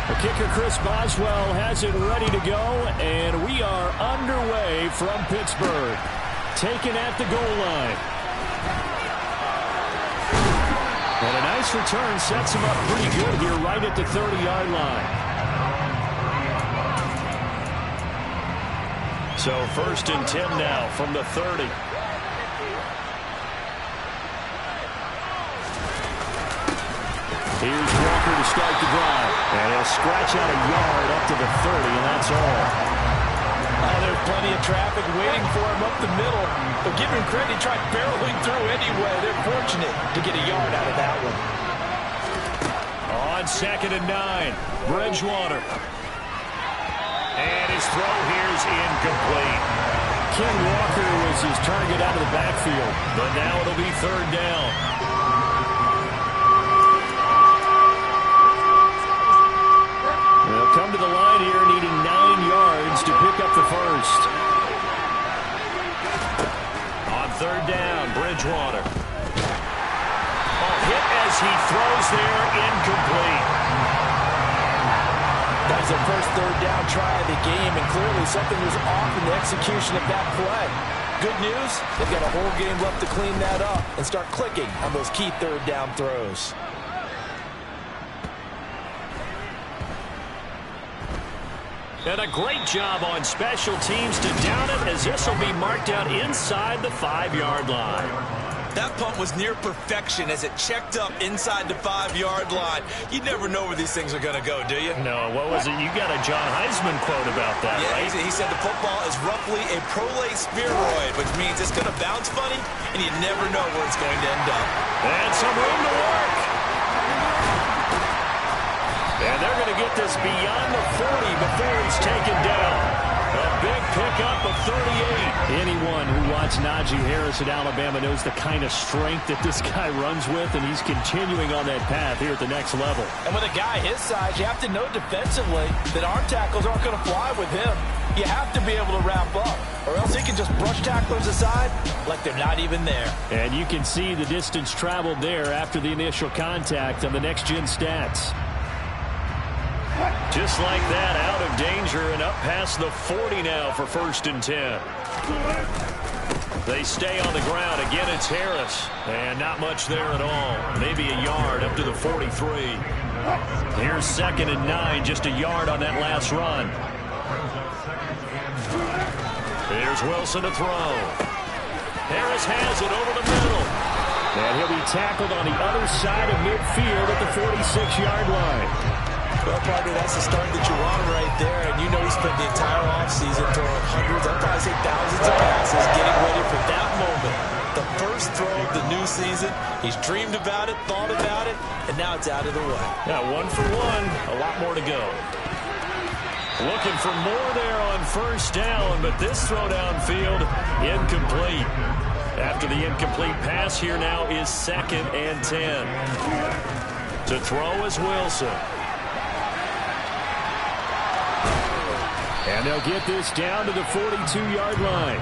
The kicker, Chris Boswell, has it ready to go, and we are underway from Pittsburgh. Taken at the goal line. And a nice return sets him up pretty good here right at the 30-yard line. So 1st and 10 now from the 30. Here's Walker to start the drive. And he'll scratch out a yard up to the 30, and that's all. Oh, there's plenty of traffic waiting for him up the middle. But give him credit, he tried barreling through anyway. They're fortunate to get a yard out of that one. On 2nd and 9, Bridgewater. And his throw here is incomplete. Ken Walker was his target out of the backfield, but now it'll be 3rd down. They'll come to the line here needing 9 yards to pick up the first. On 3rd down, Bridgewater. Hit as he throws there, incomplete. That was the first 3rd down try of the game, and clearly something was off in the execution of that play. Good news, they've got a whole game left to clean that up and start clicking on those key 3rd down throws. And a great job on special teams to down it, as this will be marked out inside the 5-yard line. That punt was near perfection as it checked up inside the 5-yard line. You never know where these things are going to go, do you? No, what was it? You got a John Heisman quote about that, yeah, right? He said the football is roughly a prolate spheroid, which means it's going to bounce funny, and you never know where it's going to end up. And some room to work. And they're going to get this beyond the 40 before he's taken down. A big pickup of 38. Anyone who watched Najee Harris at Alabama knows the kind of strength that this guy runs with, and he's continuing on that path here at the next level. And with a guy his size, you have to know defensively that arm tackles aren't going to fly with him. You have to be able to wrap up, or else he can just brush tacklers aside like they're not even there. And you can see the distance traveled there after the initial contact on the next-gen stats. Just like that, out of danger and up past the 40 now for 1st and 10. They stay on the ground. Again, it's Harris. And not much there at all. Maybe a yard up to the 43. Here's 2nd and 9, just a yard on that last run. Here's Wilson to throw. Harris has it over the middle. And he'll be tackled on the other side of midfield at the 46-yard line. Well, partner, that's the start that you want right there. And you know he spent the entire offseason throwing hundreds, I'd probably say thousands of passes, getting ready for that moment. The first throw of the new season. He's dreamed about it, thought about it, and now it's out of the way. Yeah, 1 for 1. A lot more to go. Looking for more there on 1st down, but this throw downfield, incomplete. After the incomplete pass, here now is 2nd and 10. To throw is Wilson. And they'll get this down to the 42-yard line.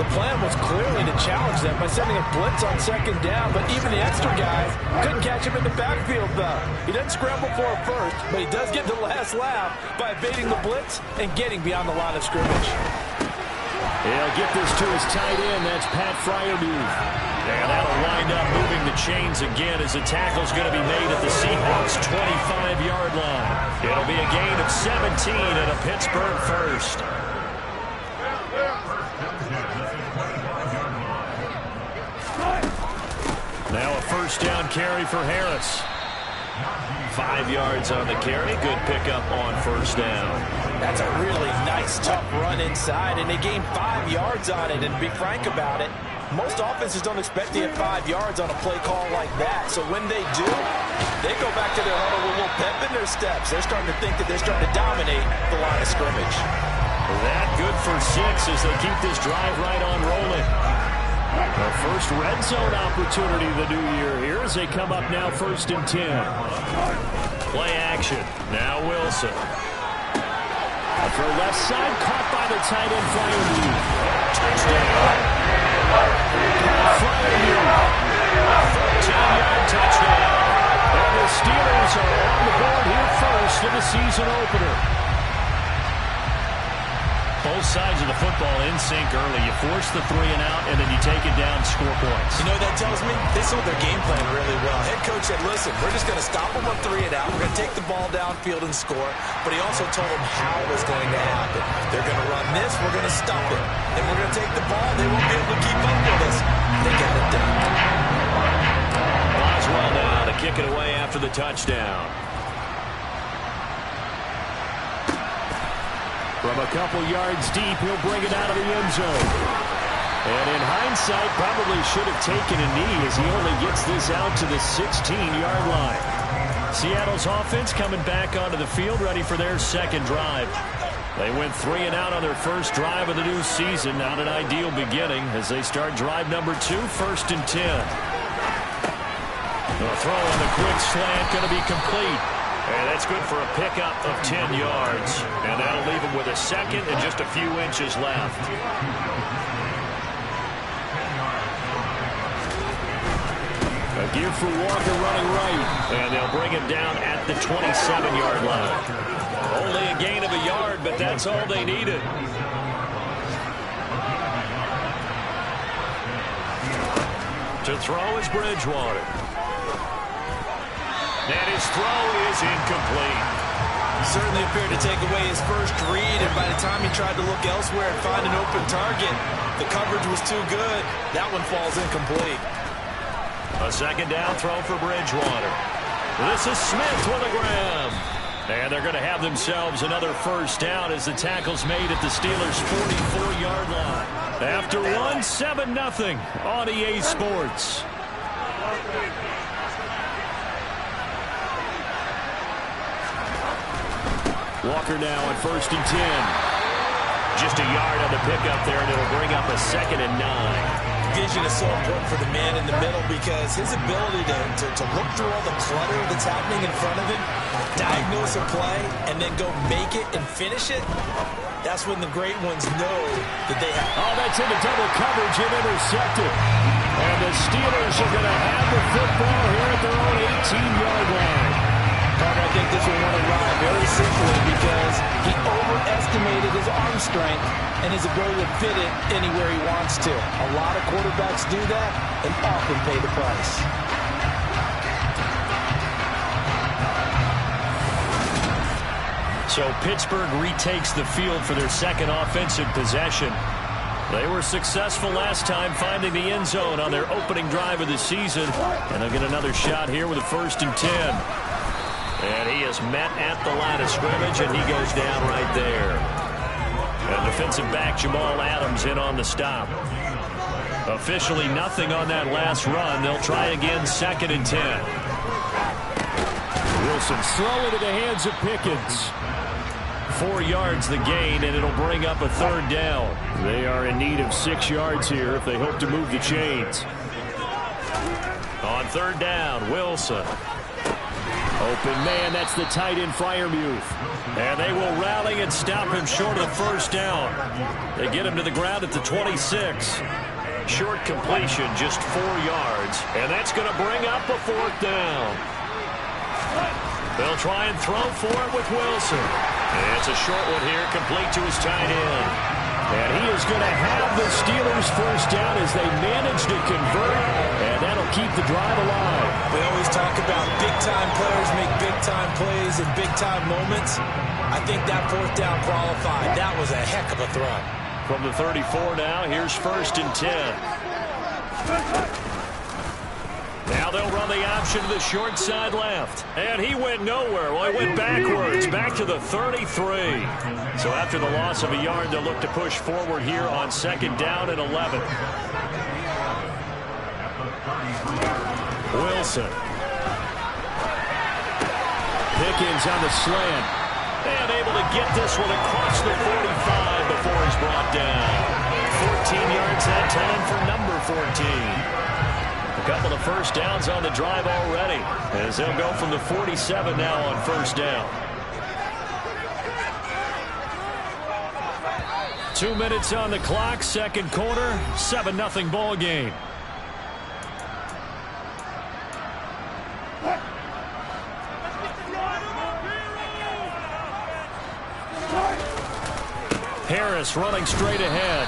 The plan was clearly to challenge them by sending a blitz on 2nd down, but even the extra guys couldn't catch him in the backfield, though. He doesn't scramble for a first, but he does get the last laugh by evading the blitz and getting beyond the line of scrimmage. He'll get this to his tight end. That's Pat Fryermuth. And that'll wind up moving the chains again as the tackle's going to be made at the Seahawks' 25-yard line. It'll be a gain of 17 and a Pittsburgh first. Now a 1st down carry for Harris. 5 yards on the carry. Good pickup on 1st down. That's a really nice, tough run inside, and they gained 5 yards on it. And to be frank about it, most offenses don't expect to get 5 yards on a play call like that. So when they do, they go back to their huddle with a little pep in their steps. They're starting to think that they're starting to dominate the line of scrimmage. That good for 6 as they keep this drive right on rolling. Our first red zone opportunity of the new year here as they come up now 1st and 10. Play action. Now Wilson. For left side, caught by the tight end Fryermuth. Touchdown. Fryermuth. 13-yard touchdown. And the Steelers are on the board here first in the season opener. Both sides of the football in sync early. You force the 3 and out, and then you take it down, score points. You know what that tells me? They sold their game plan really well. Head coach said, listen, we're just going to stop them on 3 and out. We're going to take the ball downfield and score. But he also told them how it was going to happen. They're going to run this. We're going to stop it. Then we're going to take the ball. They won't be able to keep up with us. They got it done. Boswell now to kick it away after the touchdown. From a couple yards deep, he'll bring it out of the end zone. And in hindsight, probably should have taken a knee as he only gets this out to the 16-yard line. Seattle's offense coming back onto the field, ready for their second drive. They went 3 and out on their first drive of the new season. Not an ideal beginning as they start drive number 2, 1st and 10. The throw on the quick slant going to be complete. And that's good for a pickup of 10 yards. And that'll leave him with a second and just a few inches left. A give for Walker running right. And they'll bring him down at the 27-yard line. Only a gain of a yard, but that's all they needed. To throw is Bridgewater. And his throw is incomplete. He certainly appeared to take away his first read, and by the time he tried to look elsewhere and find an open target, the coverage was too good. That one falls incomplete. A second down throw for Bridgewater. This is Smith with a grab. And they're going to have themselves another first down as the tackle's made at the Steelers' 44-yard line. After one, 7-0 on EA Sports. Walker now on 1st and 10. Just a yard on the pickup there, and it'll bring up a 2nd and 9. Vision is so important for the man in the middle because his ability to look through all the clutter that's happening in front of him, diagnose a play, and then go make it and finish it, that's when the great ones know that they have. Oh, that's into double coverage and intercepted. And the Steelers are going to have the football here at their own 18-yard line. I think this will want to ride very simply because he overestimated his arm strength and his ability to fit it anywhere he wants to. A lot of quarterbacks do that and often pay the price. So Pittsburgh retakes the field for their second offensive possession. They were successful last time finding the end zone on their opening drive of the season, and they'll get another shot here with a 1st and 10. And he is met at the line of scrimmage, and he goes down right there. And defensive back Jamal Adams in on the stop. Officially nothing on that last run. They'll try again, 2nd and 10. Wilson slow into the hands of Pickens. 4 yards the gain, and it'll bring up a 3rd down. They are in need of 6 yards here if they hope to move the chains. On 3rd down, Wilson. Open man, that's the tight end Freiermuth. And they will rally and stop him short of the 1st down. They get him to the ground at the 26. Short completion, just 4 yards. And that's going to bring up a 4th down. They'll try and throw for it with Wilson. And it's a short one here, complete to his tight end. And he is going to have the Steelers' 1st down as they manage to convert, and that'll keep the drive alive. We always talk about big-time players make big-time plays in big-time moments. I think that 4th down qualified. That was a heck of a throw. From the 34 now, here's 1st and 10. Now they'll run the option to the short side left. And he went nowhere. Well, he went backwards, back to the 33. So after the loss of a yard, they'll look to push forward here on 2nd down and 11. Wilson. Pickens on the slant. And able to get this one across the 45 before he's brought down. 14 yards that time for number 14. A couple of 1st downs on the drive already, as they'll go from the 47 now on 1st down. 2 minutes on the clock, 2nd quarter, 7-0 ball game. Harris running straight ahead.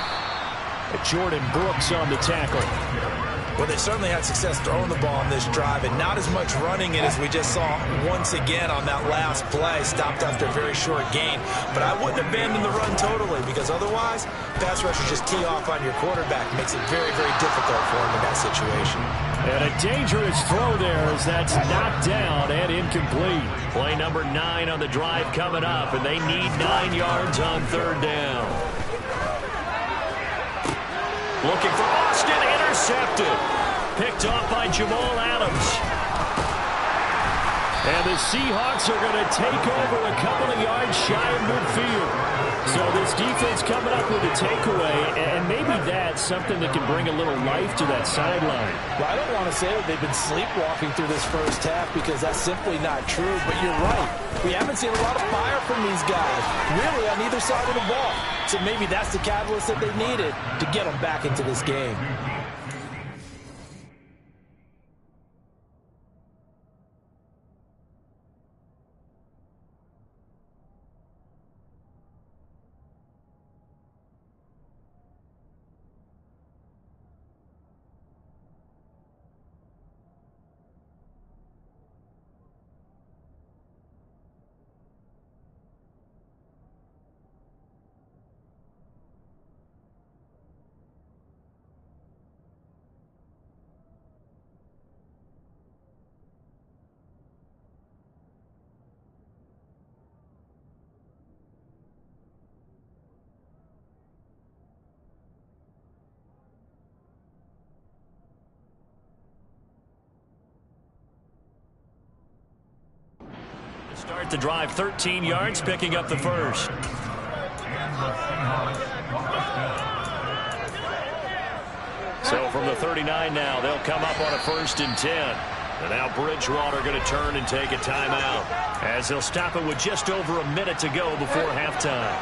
Jordan Brooks on the tackle. Well, they certainly had success throwing the ball on this drive, and not as much running it as we just saw once again on that last play. Stopped after a very short gain. But I wouldn't abandon the run totally, because otherwise, pass rushers just tee off on your quarterback. Makes it very, very difficult for him in that situation. And a dangerous throw there as that's knocked down and incomplete. Play number 9 on the drive coming up, and they need 9 yards on third down. Looking for Austin, intercepted. Picked off by Jamal Adams. And the Seahawks are going to take over a couple of yards shy of midfield. So this defense coming up with a takeaway, and maybe that's something that can bring a little life to that sideline. Well, I don't want to say that they've been sleepwalking through this first half, because that's simply not true. But you're right. We haven't seen a lot of fire from these guys, really, on either side of the ball. So maybe that's the catalyst that they needed to get them back into this game. Start the drive 13 yards, picking up the first. So from the 39 now, they'll come up on a 1st and 10. And now Bridgewater going to turn and take a timeout, as he'll stop it with just over a minute to go before halftime.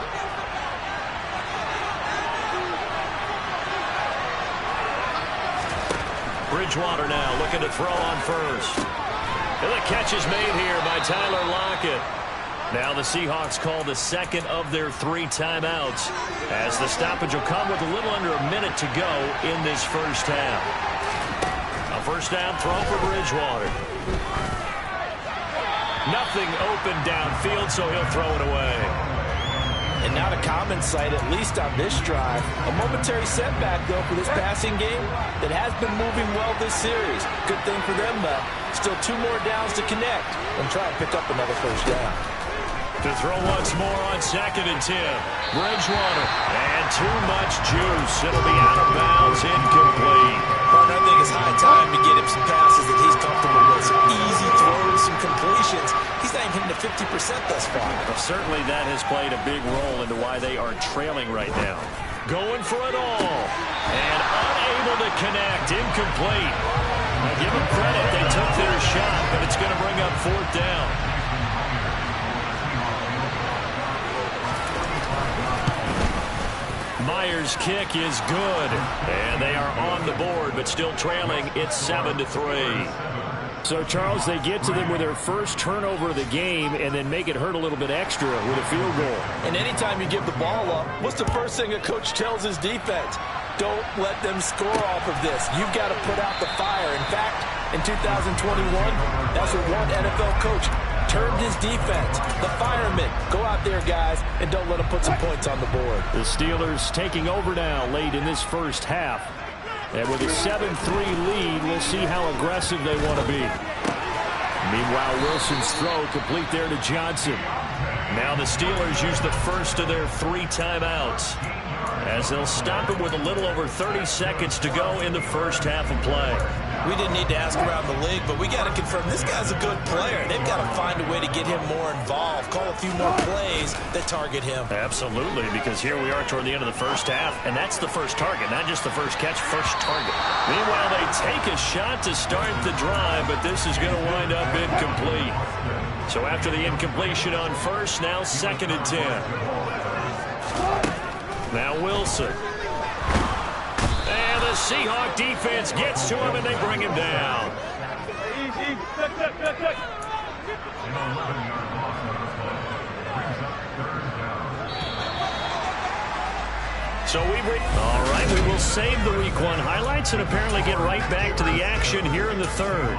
Bridgewater now looking to throw on first. And the catch is made here by Tyler Lockett. Now the Seahawks call the second of their 3 timeouts, as the stoppage will come with a little under a minute to go in this first half. A first down throw for Bridgewater. Nothing open downfield, so he'll throw it away. And not a common sight, at least on this drive. A momentary setback, though, for this passing game that has been moving well this series. Good thing for them, though. Still 2 more downs to connect and try and pick up another first down. To throw once more on 2nd and 10. Bridgewater. And too much juice. It'll be out of bounds, incomplete. Partner, I think it's high time to get him some passes that he's comfortable with. Some easy throws, some completions. He's not even hitting to 50% thus far. Well, certainly that has played a big role into why they are trailing right now. Going for it all. And unable to connect. Incomplete. Now give them credit. They took their shot, but it's going to bring up 4th down. Myers' kick is good. And they are on the board, but still trailing. It's 7-3. So, Charles, they get to them with their first turnover of the game and then make it hurt a little bit extra with a field goal. And anytime you give the ball up, what's the first thing a coach tells his defense? Don't let them score off of this. You've got to put out the fire. In fact, in 2021, that's what one NFL coach termed his defense. The firemen. Go out there, guys, and don't let them put some points on the board. The Steelers taking over now late in this first half. And with a 7-3 lead, we'll see how aggressive they want to be. Meanwhile, Wilson's throw complete there to Johnson. Now the Steelers use the first of their 3 timeouts, as they'll stop it with a little over 30 seconds to go in the first half of play. We didn't need to ask around the league, but we got to confirm this guy's a good player. They've got to find a way to get him more involved, call a few more plays that target him. Absolutely, because here we are toward the end of the first half, and that's the first target, not just the first catch, first target. Meanwhile, they take a shot to start the drive, but this is going to wind up incomplete. So after the incompletion on first, now 2nd and 10. Now Wilson. And the Seahawk defense gets to him, and they bring him down. All right, we will save the Week 1 highlights and apparently get right back to the action here in the third.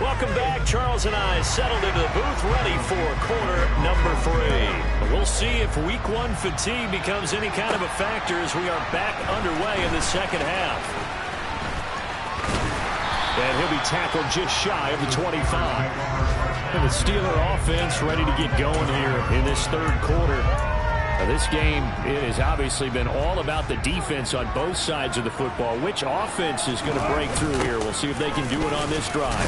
Welcome back. Charles and I settled into the booth, ready for quarter number 3. We'll see if Week 1 fatigue becomes any kind of a factor as we are back underway in the second half. And he'll be tackled just shy of the 25. And the Steeler offense ready to get going here in this third quarter. This game, it has obviously been all about the defense on both sides of the football. Which offense is going to break through here? We'll see if they can do it on this drive.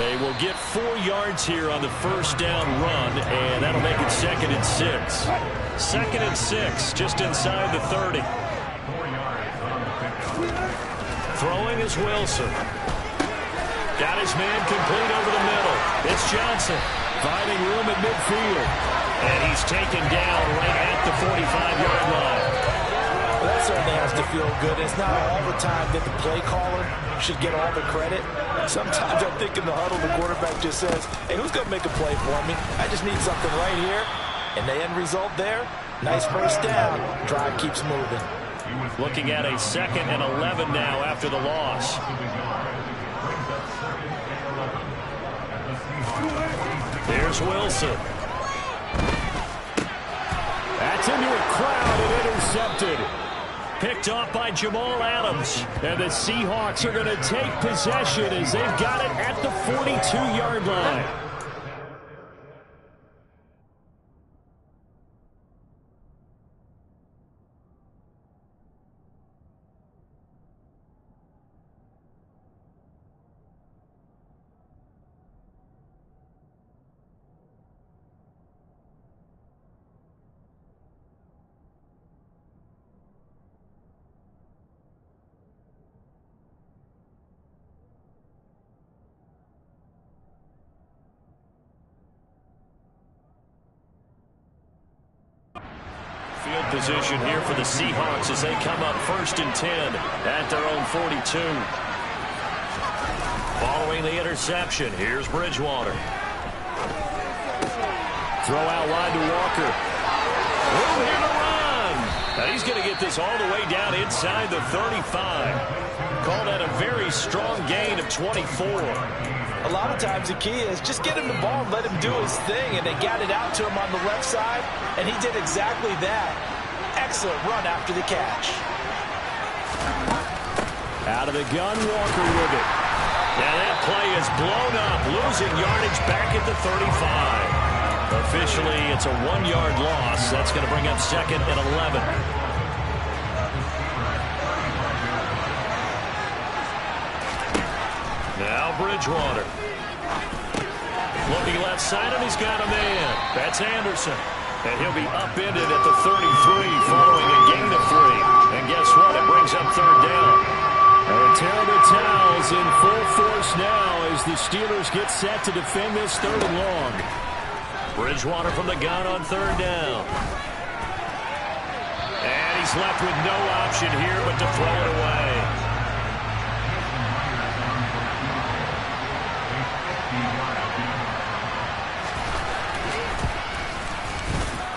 They will get 4 yards here on the first down run, and that'll make it 2nd and 6. 2nd and 6, just inside the 30. Throwing is Wilson. Got his man complete over the middle. It's Johnson finding room at midfield. And he's taken down right at the 45-yard line. Well, that certainly has to feel good. It's not all the time that the play caller should get all the credit. Sometimes I think in the huddle, the quarterback just says, hey, who's going to make a play for me? I just need something right here. And the end result there, nice first down. Drive keeps moving. Looking at a 2nd and 11 now after the loss. There's Wilson. That's into a crowd and intercepted. Picked off by Jamal Adams. And the Seahawks are going to take possession as they've got it at the 42-yard line. Field position here for the Seahawks as they come up 1st and 10 at their own 42. Following the interception, here's Bridgewater. Throw out wide to Walker. Room here to run. Now he's going to get this all the way down inside the 35. Call that a very strong gain of 24. A lot of times the key is just get him the ball and let him do his thing, and they got it out to him on the left side, and he did exactly that. Excellent run after the catch. Out of the gun, Walker with it. Now that play is blown up, losing yardage back at the 35. Officially, it's a 1-yard loss. That's going to bring up 2nd and 11. Now Bridgewater. Looking left side, and he's got a man. That's Anderson. And he'll be upended at the 33 following a gain of 3. And guess what? It brings up 3rd down. And the terrible towels in full force now as the Steelers get set to defend this 3rd and long. Bridgewater from the gun on 3rd down. And he's left with no option here but to throw it away.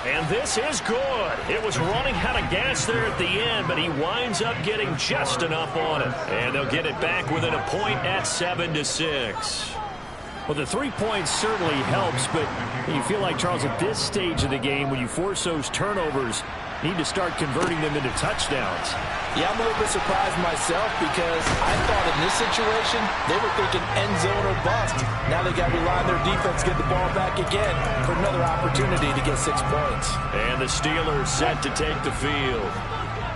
And this is good. It was running out of gas there at the end, but he winds up getting just enough on it. And they'll get it back within a point at 7-6. Well, the 3 points certainly helps, but you feel like, Charles, at this stage of the game, when you force those turnovers, you need to start converting them into touchdowns. Yeah, I'm a little bit surprised myself because I thought in this situation they were thinking end zone or bust. Now they got to rely on their defense to get the ball back again for another opportunity to get 6 points. And the Steelers set to take the field.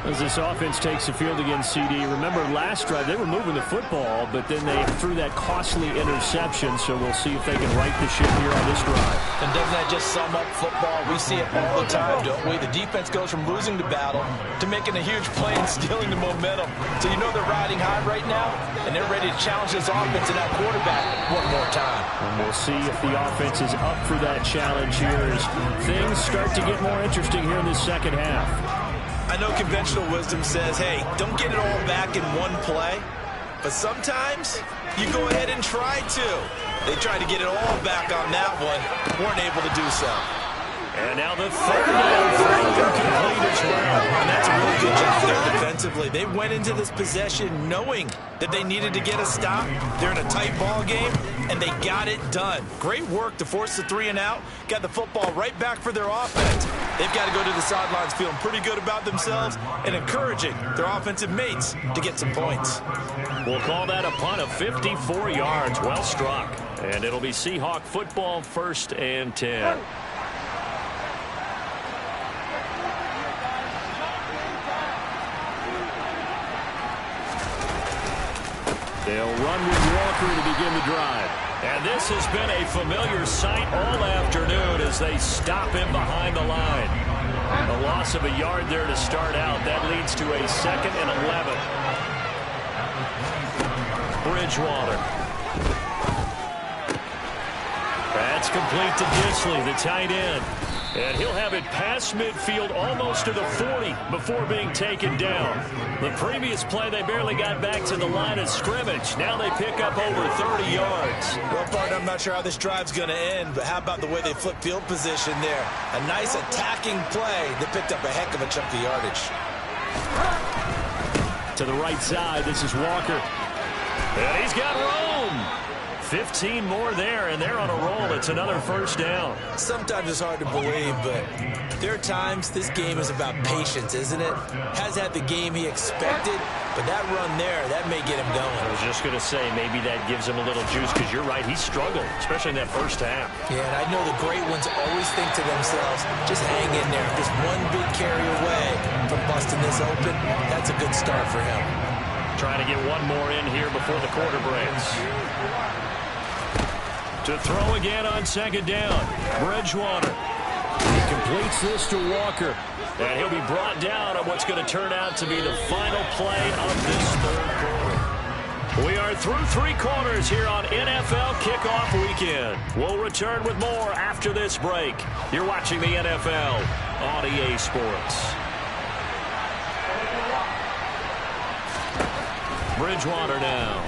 As this offense takes the field against CD, remember last drive they were moving the football, but then they threw that costly interception, so we'll see if they can right the ship here on this drive. And doesn't that just sum up football? We see it all the time, don't we? The defense goes from losing the battle to making a huge play and stealing the momentum. So you know they're riding high right now, and they're ready to challenge this offense and that quarterback one more time. And we'll see if the offense is up for that challenge here as things start to get more interesting here in this second half. I know conventional wisdom says, hey, don't get it all back in one play. But sometimes you go ahead and try to. They tried to get it all back on that one. Weren't able to do so. And now the third down throw complete as well. And that's a really good job there defensively. They went into this possession knowing that they needed to get a stop. They're in a tight ball game, and they got it done. Great work to force the 3 and out. Got the football right back for their offense. They've got to go to the sidelines feeling pretty good about themselves and encouraging their offensive mates to get some points. We'll call that a punt of 54 yards. Well struck. And it'll be Seahawk football, 1st and 10. They'll run with Walker to begin the drive. And this has been a familiar sight all afternoon as they stop him behind the line. A loss of a yard there to start out. That leads to a 2nd and 11. Bridgewater. That's complete to Disley, the tight end. And he'll have it past midfield almost to the 40 before being taken down. The previous play, they barely got back to the line of scrimmage. Now they pick up over 30 yards. Well, Bart, I'm not sure how this drive's going to end, but how about the way they flip field position there? A nice attacking play that picked up a heck of a chunk of yardage. To the right side, this is Walker. And he's got room. 15 more there, and they're on a roll. It's another 1st down. Sometimes it's hard to believe, but there are times this game is about patience, isn't it? Has had the game he expected, but that run there, that may get him going. I was just going to say, maybe that gives him a little juice, because you're right, he struggled, especially in that 1st half. Yeah, and I know the great ones always think to themselves, just hang in there. Just one big carry away from busting this open. That's a good start for him. Trying to get one more in here before the quarter breaks. To throw again on 2nd down. Bridgewater. He completes this to Walker. And he'll be brought down on what's going to turn out to be the final play of this 3rd quarter. We are through 3 quarters here on NFL Kickoff Weekend. We'll return with more after this break. You're watching the NFL on EA Sports. Bridgewater now.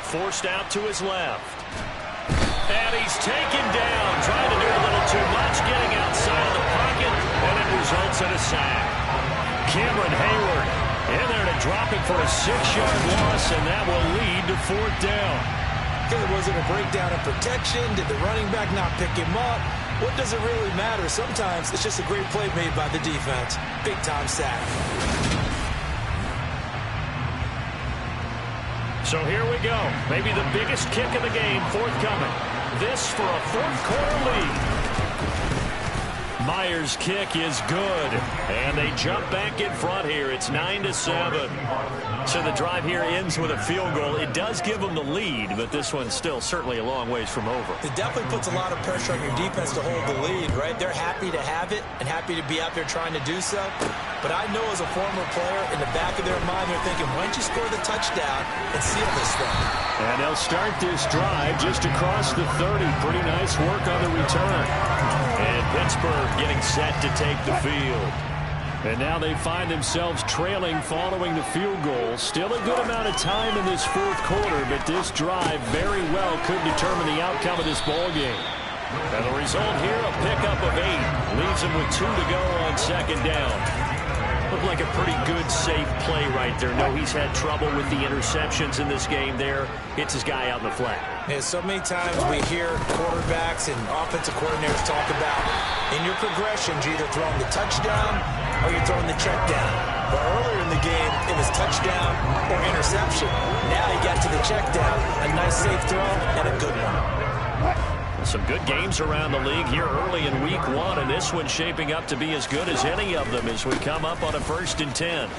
Forced out to his left. And he's taken down, trying to do a little too much, getting outside of the pocket, and it results in a sack. Cameron Hayward in there to drop it for a 6-yard loss, and that will lead to 4th down. There wasn't a breakdown in protection. Did the running back not pick him up? What does it really matter? Sometimes it's just a great play made by the defense. Big-time sack. So here we go. Maybe the biggest kick of the game forthcoming. This for a 4th quarter lead. Myers' kick is good. And they jump back in front here. It's 9-7. So the drive here ends with a field goal. It does give them the lead, but this one's still certainly a long ways from over. It definitely puts a lot of pressure on your defense to hold the lead, right? They're happy to have it and happy to be out there trying to do so. But I know as a former player, in the back of their mind, they're thinking, why don't you score the touchdown and seal this thing? And they'll start this drive just across the 30. Pretty nice work on the return. And Pittsburgh getting set to take the field. And now they find themselves trailing following the field goal. Still a good amount of time in this 4th quarter, but this drive very well could determine the outcome of this ball game. And the result here, a pickup of 8. Leaves them with 2 to go on 2nd down. Looked like a pretty good, safe play right there. No, he's had trouble with the interceptions in this game there. Hits his guy out in the flat. Yeah, so many times we hear quarterbacks and offensive coordinators talk about, in your progressions, you're either throwing the touchdown or you're throwing the check down. But earlier in the game, it was touchdown or interception. Now he got to the check down. A nice, safe throw and a good one. Some good games around the league here early in week 1, and this one's shaping up to be as good as any of them as we come up on a 1st and 10.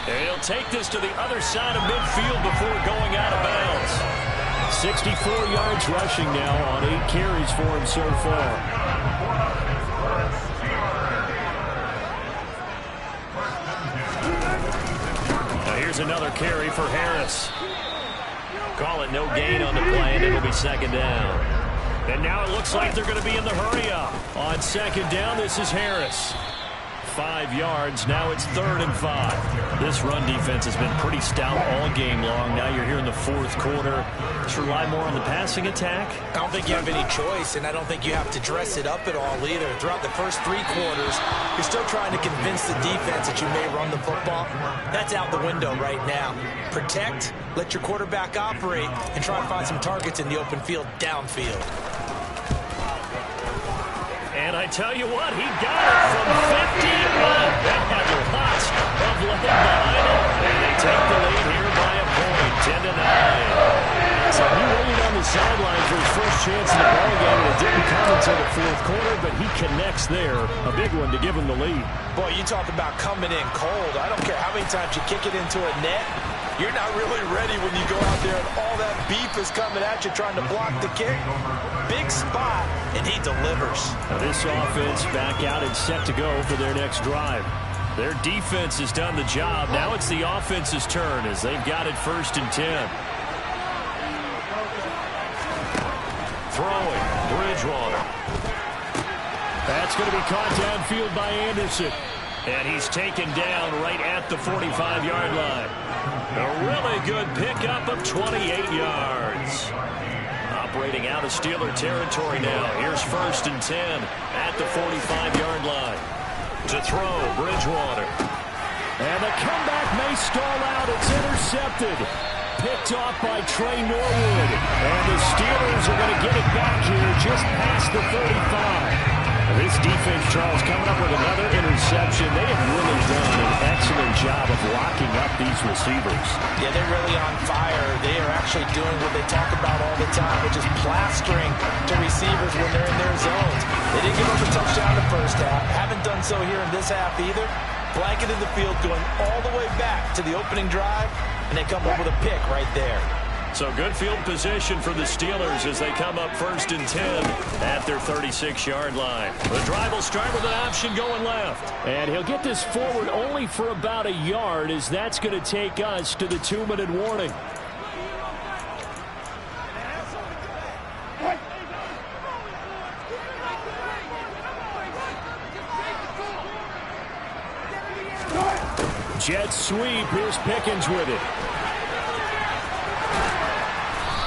And he'll take this to the other side of midfield before going out of bounds. 64 yards rushing now on 8 carries for him so far. Now here's another carry for Harris. Call it no gain on the play, and it'll be 2nd down. And now it looks like they're going to be in the hurry up. On 2nd down, this is Harris. 5 yards. Now it's 3rd and 5. This run defense has been pretty stout all game long. Now you're here in the 4th quarter. Just rely more on the passing attack? I don't think you have any choice, and I don't think you have to dress it up at all either. Throughout the first 3 quarters, you're still trying to convince the defense that you may run the football. That's out the window right now. Protect, let your quarterback operate, and try to find some targets in the open field downfield. And I tell you what, he got it from 50. That had lots of leg behind it. And they take the lead here by a point, 10-9. So he waited on the sideline for his first chance in the ballgame, and it didn't come until the 4th quarter, but he connects there. A big one to give him the lead. Boy, you talk about coming in cold. I don't care how many times you kick it into a net. You're not really ready when you go out there and all that beef is coming at you trying to block the kick. Big spot, and he delivers. Now this offense back out and set to go for their next drive. Their defense has done the job. Now it's the offense's turn as they've got it 1st and 10. Throwing, Bridgewater. That's going to be caught downfield by Anderson. And he's taken down right at the 45-yard line. A really good pickup of 28 yards. Operating out of Steeler territory now. Here's 1st and 10 at the 45-yard line. To throw, Bridgewater. And the comeback may stall out. It's intercepted. Picked off by Trey Norwood. And the Steelers are going to get it back here just past the 35. This defense, Charles, coming up with another interception. They have really done an excellent job of locking up these receivers. Yeah, they're really on fire. They are actually doing what they talk about all the time, which is plastering to receivers when they're in their zones. They didn't give up a touchdown in the first half. Haven't done so here in this half either. Blanketed the field going all the way back to the opening drive, and they come up with a pick right there. So good field position for the Steelers as they come up 1st and 10 at their 36-yard line. The drive will start with an option going left. And he'll get this forward only for about a yard, as that's going to take us to the 2-minute warning. Jet sweep. Here's Pickens with it.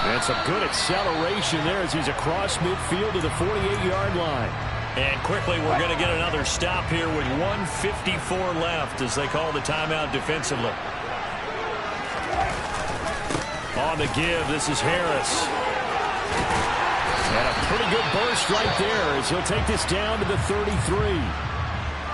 And some good acceleration there as he's across midfield to the 48-yard line. And quickly, we're going to get another stop here with 1:54 left as they call the timeout defensively. On the give, this is Harris. And a pretty good burst right there as he'll take this down to the 33.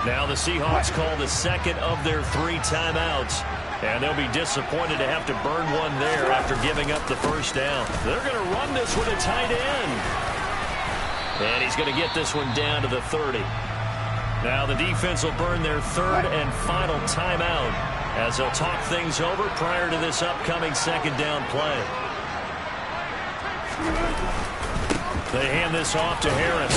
Now the Seahawks call the second of their 3 timeouts. And they'll be disappointed to have to burn one there after giving up the first down. They're going to run this with a tight end. And he's going to get this one down to the 30. Now the defense will burn their 3rd and final timeout as they'll talk things over prior to this upcoming 2nd down play. They hand this off to Harris.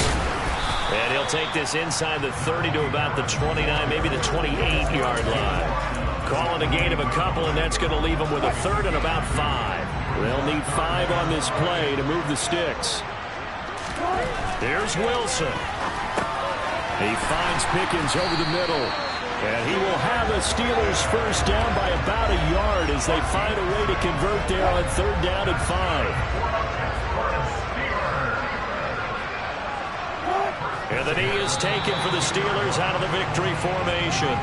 And he'll take this inside the 30 to about the 29, maybe the 28-yard line. Calling a gain of a couple, and that's going to leave them with a 3rd and about 5. They'll need 5 on this play to move the sticks. Here's Wilson. He finds Pickens over the middle. And he will have the Steelers first down by about a yard as they find a way to convert there on 3rd down and 5. And the knee is taken for the Steelers out of the victory formation.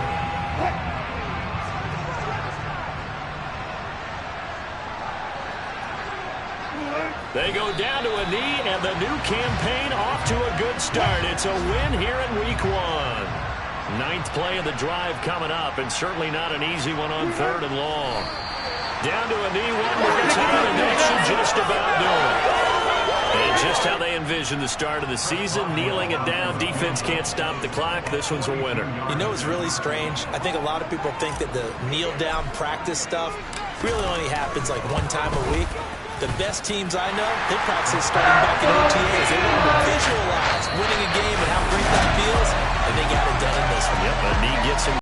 They go down to a knee, and the new campaign off to a good start. It's a win here in Week 1. 9th play of the drive coming up, and certainly not an easy one on 3rd and long. Down to a knee one more time, and that should just about do it. And just how they envision the start of the season, kneeling it down, defense can't stop the clock. This one's a winner. You know, it's really strange. I think a lot of people think that the kneel-down practice stuff really only happens like 1 time a week. The best teams I know, they practice starting back in OTAs. They want to visualize winning a game and how great that feels, and they got it done in this one. Yep, a knee gets him